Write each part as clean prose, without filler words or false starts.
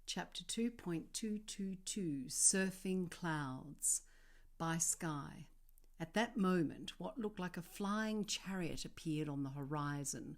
Chapter 2.222 Surfing Clouds by Sky. At that moment, what looked like a flying chariot appeared on the horizon.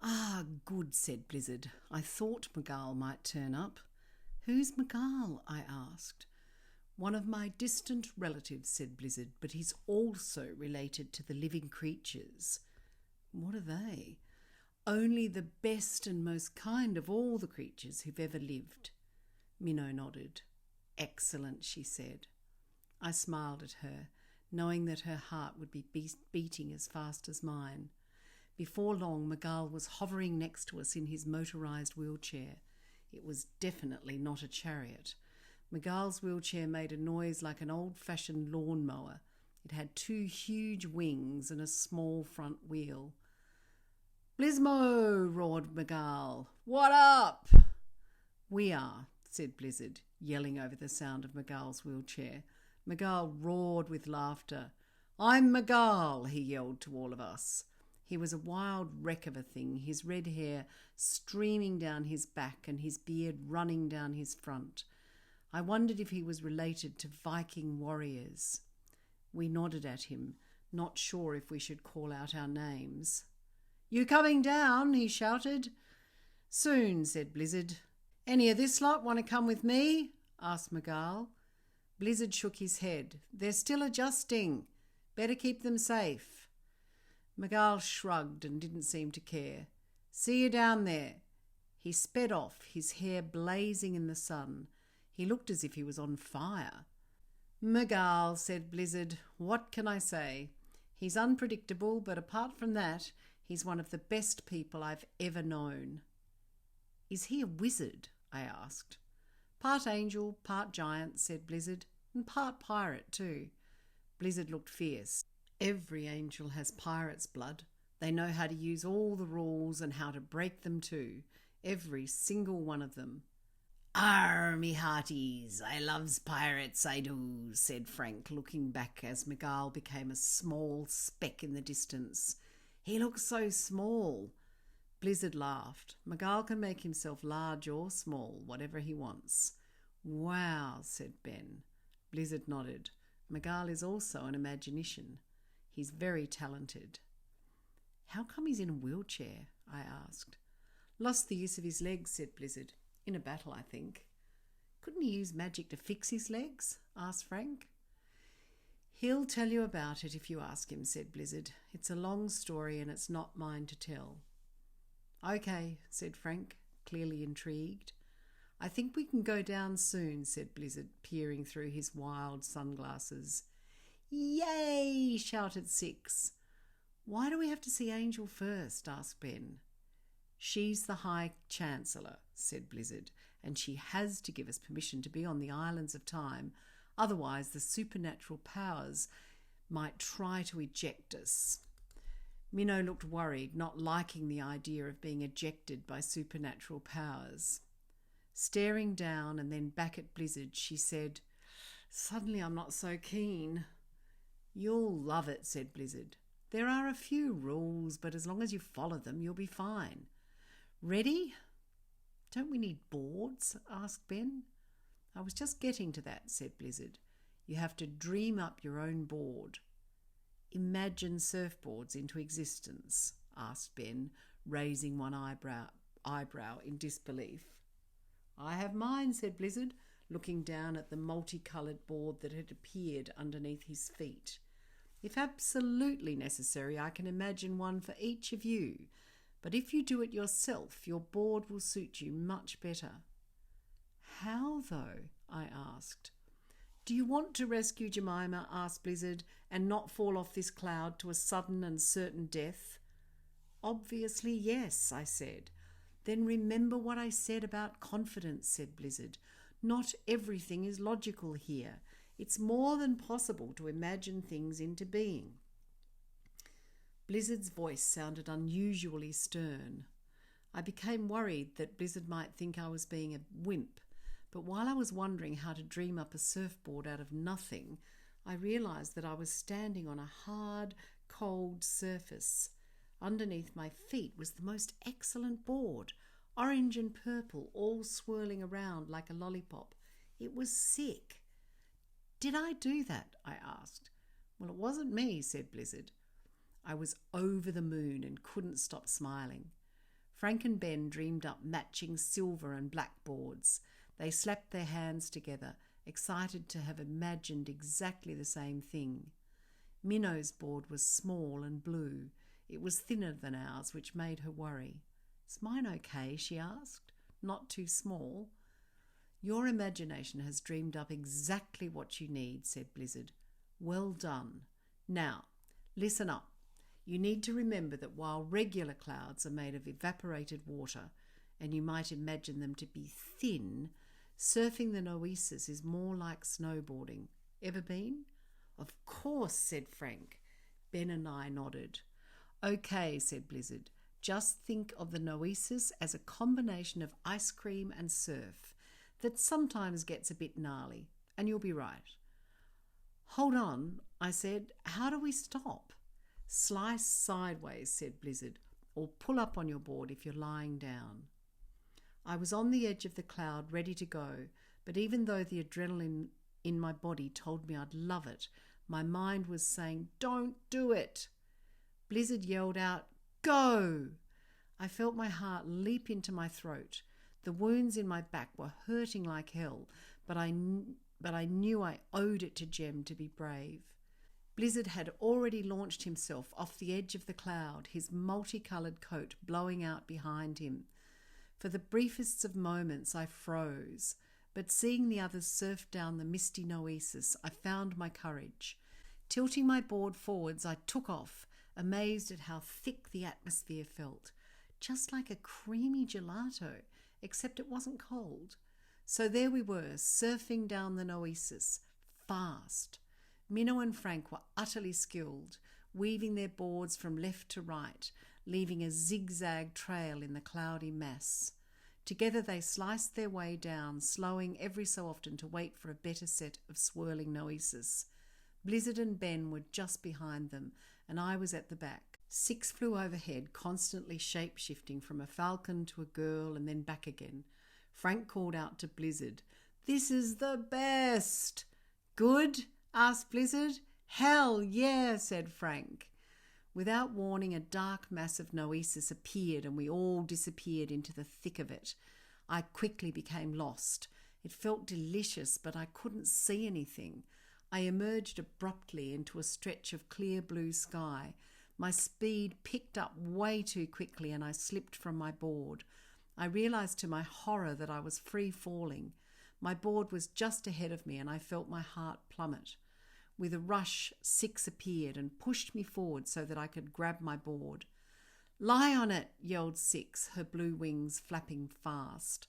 "Ah, good," said Blizzard. "I thought Miguel might turn up." "Who's Miguel?" I asked. "One of my distant relatives," said Blizzard, "but he's also related to the living creatures." "What are they?" "Only the best and most kind of all the creatures who've ever lived." Minnow nodded. "Excellent," she said. I smiled at her, knowing that her heart would be beating as fast as mine. Before long, Miguel was hovering next to us in his motorised wheelchair. It was definitely not a chariot. Miguel's wheelchair made a noise like an old-fashioned lawnmower. It had two huge wings and a small front wheel. "Blismo!" roared Miguel. "What up?" "We are," said Blizzard, yelling over the sound of Miguel's wheelchair. Miguel roared with laughter. "I'm Miguel," he yelled to all of us. He was a wild wreck of a thing, his red hair streaming down his back and his beard running down his front. I wondered if he was related to Viking warriors. We nodded at him, not sure if we should call out our names. "You coming down?" he shouted. "Soon," said Blizzard. "Any of this lot want to come with me?" asked Miguel. Blizzard shook his head. "They're still adjusting. Better keep them safe." Miguel shrugged and didn't seem to care. "See you down there." He sped off, his hair blazing in the sun. He looked as if he was on fire. "Miguel," said Blizzard. "What can I say? He's unpredictable, but apart from that, he's one of the best people I've ever known." "Is he a wizard?" I asked. "Part angel, part giant," said Blizzard, "and part pirate too." Blizzard looked fierce. "Every angel has pirate's blood. They know how to use all the rules and how to break them too. Every single one of them." "Arr, me hearties, I loves pirates, I do," said Frank, looking back as Miguel became a small speck in the distance. "He looks so small." Blizzard laughed. "Miguel can make himself large or small, whatever he wants." "Wow," said Ben. Blizzard nodded. "Miguel is also an imaginician. He's very talented." "How come he's in a wheelchair?" I asked. "Lost the use of his legs," said Blizzard. "In a battle, I think." "Couldn't he use magic to fix his legs?" asked Frank. "He'll tell you about it if you ask him," said Blizzard. "It's a long story and it's not mine to tell." "Okay," said Frank, clearly intrigued. "I think we can go down soon," said Blizzard, peering through his wild sunglasses. "Yay!" shouted Six. "Why do we have to see Angel first?" asked Ben. "She's the High Chancellor," said Blizzard, "and she has to give us permission to be on the Islands of Time. Otherwise, the supernatural powers might try to eject us." Minnow looked worried, not liking the idea of being ejected by supernatural powers. Staring down and then back at Blizzard, she said, "Suddenly I'm not so keen." "You'll love it," said Blizzard. "There are a few rules, but as long as you follow them, you'll be fine. Ready?" "Don't we need boards?" asked Ben. "I was just getting to that," said Blizzard. "You have to dream up your own board." "Imagine surfboards into existence?" asked Ben, raising one eyebrow in disbelief. "I have mine," said Blizzard, looking down at the multicoloured board that had appeared underneath his feet. "If absolutely necessary, I can imagine one for each of you. But if you do it yourself, your board will suit you much better." "How, though?" I asked. "Do you want to rescue Jemima?" asked Blizzard, "and not fall off this cloud to a sudden and certain death?" "Obviously, yes," I said. "Then remember what I said about confidence," said Blizzard. "Not everything is logical here. It's more than possible to imagine things into being." Blizzard's voice sounded unusually stern. I became worried that Blizzard might think I was being a wimp, but while I was wondering how to dream up a surfboard out of nothing, I realised that I was standing on a hard, cold surface. Underneath my feet was the most excellent board, orange and purple, all swirling around like a lollipop. It was sick. "Did I do that?" I asked. "Well, it wasn't me," said Blizzard. I was over the moon and couldn't stop smiling. Frank and Ben dreamed up matching silver and black boards. They slapped their hands together, excited to have imagined exactly the same thing. Minnow's board was small and blue. It was thinner than ours, which made her worry. "Is mine okay?" she asked. "Not too small?" "Your imagination has dreamed up exactly what you need," said Blizzard. "Well done. Now, listen up. You need to remember that while regular clouds are made of evaporated water, and you might imagine them to be thin, surfing the Noesis is more like snowboarding. Ever been?" "Of course," said Frank. Ben and I nodded. "Okay," said Blizzard. "Just think of the Noesis as a combination of ice cream and surf that sometimes gets a bit gnarly, and you'll be right." "Hold on," I said. "How do we stop?" "Slice sideways," said Blizzard, "or pull up on your board if you're lying down." I was on the edge of the cloud, ready to go, but even though the adrenaline in my body told me I'd love it, my mind was saying, "Don't do it." Blizzard yelled out, "Go!" I felt my heart leap into my throat. The wounds in my back were hurting like hell, but I knew I owed it to Jem to be brave. Blizzard had already launched himself off the edge of the cloud, his multicoloured coat blowing out behind him. For the briefest of moments I froze, but seeing the others surf down the misty Noesis, I found my courage. Tilting my board forwards, I took off, amazed at how thick the atmosphere felt, just like a creamy gelato, except it wasn't cold. So there we were, surfing down the Noesis, fast. Minnow and Frank were utterly skilled, weaving their boards from left to right, leaving a zigzag trail in the cloudy mass. Together they sliced their way down, slowing every so often to wait for a better set of swirling Noesis. Blizzard and Ben were just behind them, and I was at the back. Six flew overhead, constantly shape-shifting from a falcon to a girl and then back again. Frank called out to Blizzard, "This is the best!" "Good?" asked Blizzard. "Hell yeah," said Frank. Without warning, a dark mass of Noesis appeared and we all disappeared into the thick of it. I quickly became lost. It felt delicious, but I couldn't see anything. I emerged abruptly into a stretch of clear blue sky. My speed picked up way too quickly and I slipped from my board. I realised to my horror that I was free falling. My board was just ahead of me and I felt my heart plummet. With a rush, Six appeared and pushed me forward so that I could grab my board. "Lie on it," yelled Six, her blue wings flapping fast.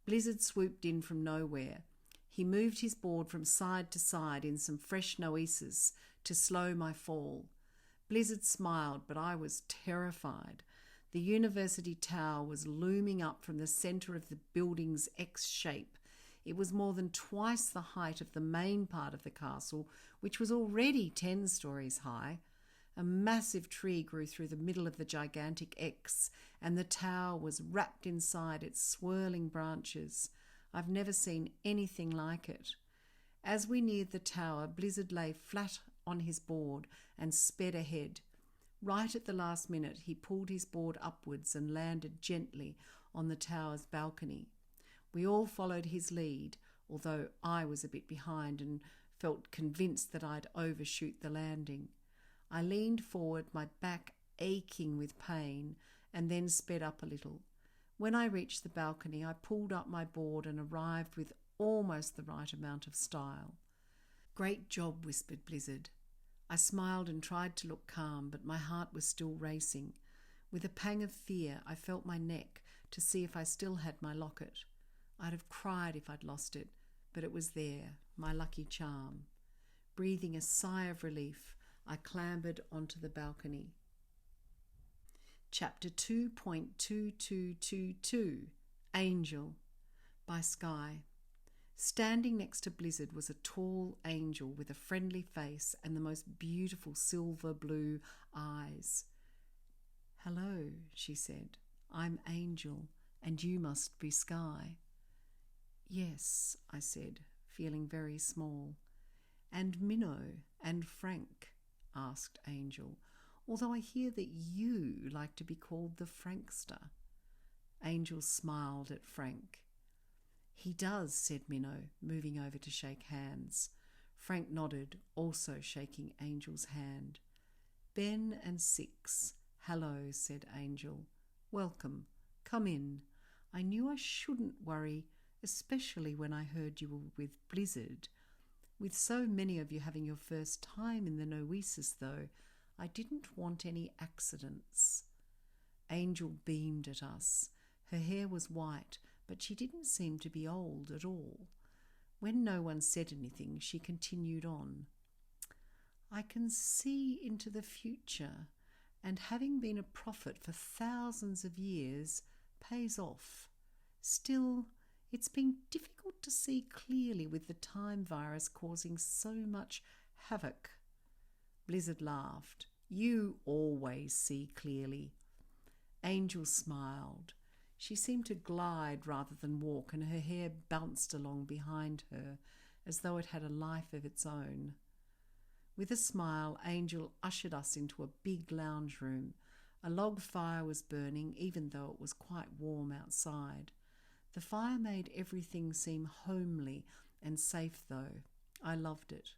Blizzard swooped in from nowhere. He moved his board from side to side in some fresh Noesis to slow my fall. Blizzard smiled, but I was terrified. The university tower was looming up from the centre of the building's X shape. It was more than twice the height of the main part of the castle, which was already 10 stories high. A massive tree grew through the middle of the gigantic X, and the tower was wrapped inside its swirling branches. I've never seen anything like it. As we neared the tower, Blizzard lay flat on his board and sped ahead. Right at the last minute, he pulled his board upwards and landed gently on the tower's balcony. We all followed his lead, although I was a bit behind and felt convinced that I'd overshoot the landing. I leaned forward, my back aching with pain, and then sped up a little. When I reached the balcony, I pulled up my board and arrived with almost the right amount of style. "Great job," whispered Blizzard. I smiled and tried to look calm, but my heart was still racing. With a pang of fear, I felt my neck to see if I still had my locket. I'd have cried if I'd lost it, but it was there, my lucky charm. Breathing a sigh of relief, I clambered onto the balcony. Chapter 2.2222 Angel by Sky. Standing next to Blizzard was a tall angel with a friendly face and the most beautiful silver blue eyes. "Hello," she said. "I'm Angel, And you must be Sky." "Yes," I said, feeling very small. "And Minnow and Frank?" asked Angel, "although I hear that you like to be called the Frankster." Angel smiled at Frank. "He does," said Minnow, moving over to shake hands. Frank nodded, also shaking Angel's hand. "Ben and Six, hello," said Angel. "Welcome. Come in. I knew I shouldn't worry, especially when I heard you were with Blizzard. With so many of you having your first time in the Noesis, though, I didn't want any accidents." Angel beamed at us. Her hair was white, but she didn't seem to be old at all. When no one said anything, she continued on. "I can see into the future, and having been a prophet for thousands of years pays off. Still, it's been difficult to see clearly with the time virus causing so much havoc." Blizzard laughed. "You always see clearly." Angel smiled. She seemed to glide rather than walk, and her hair bounced along behind her as though it had a life of its own. With a smile, Angel ushered us into a big lounge room. A log fire was burning, even though it was quite warm outside. The fire made everything seem homely and safe, though. I loved it.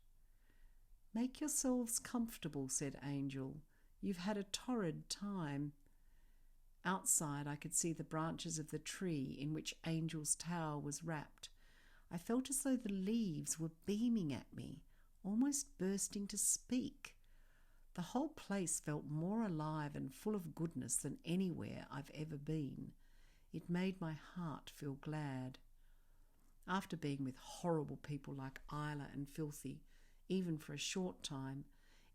"Make yourselves comfortable," said Angel. "You've had a torrid time." Outside, I could see the branches of the tree in which Angel's tower was wrapped. I felt as though the leaves were beaming at me, almost bursting to speak. The whole place felt more alive and full of goodness than anywhere I've ever been. It made my heart feel glad. After being with horrible people like Isla and Filthy, even for a short time,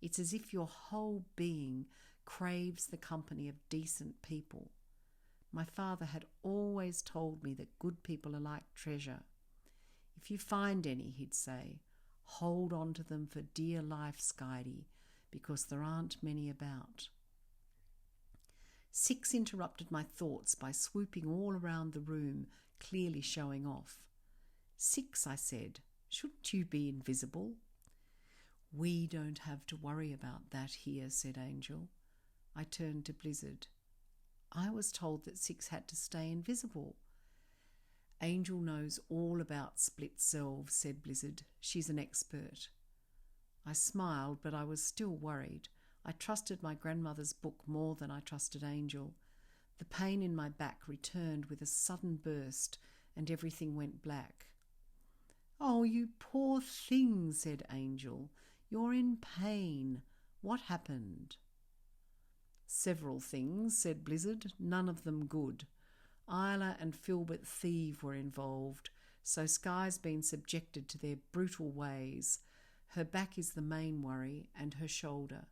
it's as if your whole being craves the company of decent people. My father had always told me that good people are like treasure. If you find any, he'd say, hold on to them for dear life, Skydie, because there aren't many about. Six interrupted my thoughts by swooping all around the room, clearly showing off. "Six," I said, "shouldn't you be invisible?" "We don't have to worry about that here," said Angel. I turned to Blizzard. "I was told that Six had to stay invisible." "Angel knows all about split selves," said Blizzard. "She's an expert." I smiled, but I was still worried. I trusted my grandmother's book more than I trusted Angel. The pain in my back returned with a sudden burst, and everything went black. "Oh, you poor thing," said Angel. "You're in pain. What happened?" "Several things," said Blizzard, "none of them good. Isla and Filbert Thieve were involved, so Sky's been subjected to their brutal ways. Her back is the main worry, and her shoulder."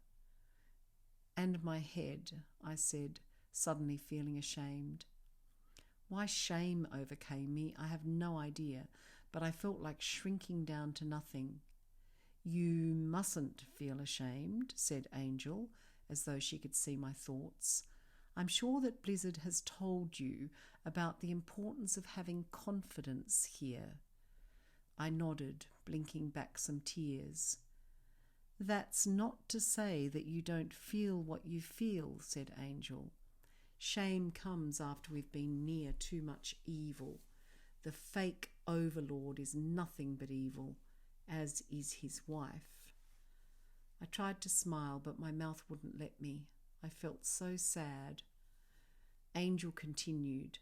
"And my head," I said, suddenly feeling ashamed. Why shame overcame me, I have no idea, but I felt like shrinking down to nothing. "You mustn't feel ashamed," said Angel, as though she could see my thoughts. "I'm sure that Blizzard has told you about the importance of having confidence here." I nodded, blinking back some tears. "That's not to say that you don't feel what you feel," said Angel. "Shame comes after we've been near too much evil. The fake overlord is nothing but evil, as is his wife." I tried to smile, but my mouth wouldn't let me. I felt so sad. Angel continued,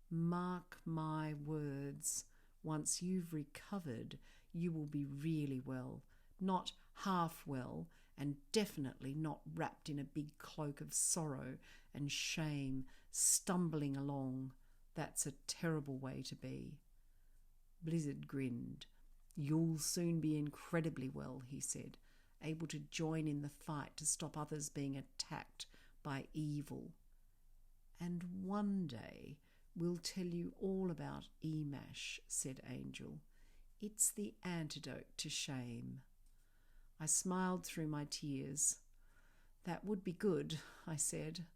"Mark my words. Once you've recovered, you will be really well. Not half well, and definitely not wrapped in a big cloak of sorrow and shame, stumbling along. That's a terrible way to be." Blizzard grinned. "You'll soon be incredibly well," he said, "able to join in the fight to stop others being attacked by evil. And one day we'll tell you all about Emash," said Angel. "It's the antidote to shame." I smiled through my tears. "That would be good," I said.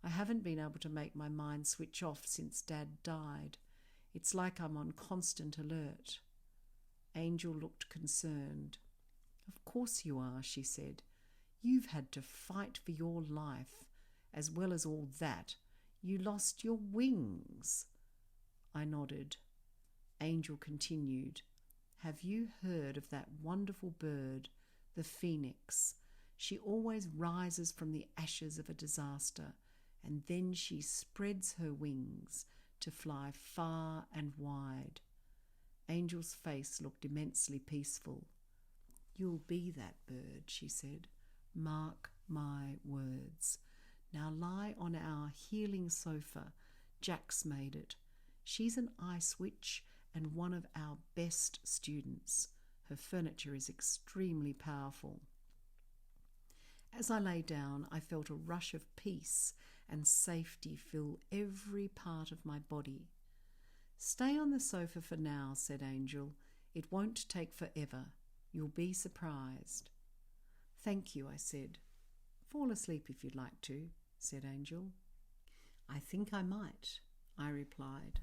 I haven't been able to make my mind switch off since Dad died. It's like I'm on constant alert. Angel looked concerned. Of course you are, she said. You've had to fight for your life. As well as all that, you lost your wings. I nodded. Angel continued. Have you heard of that wonderful bird, the phoenix? She always rises from the ashes of a disaster, and then she spreads her wings to fly far and wide. Angel's face looked immensely peaceful. You'll be that bird, she said. Mark my words. Now lie on our healing sofa. Jack's made it. She's an ice witch and one of our best students. Her furniture is extremely powerful. As I lay down, I felt a rush of peace and safety fill every part of my body. Stay on the sofa for now, said Angel. It won't take forever. You'll be surprised. Thank you, I said. Fall asleep if you'd like to, said Angel. I think I might, I replied.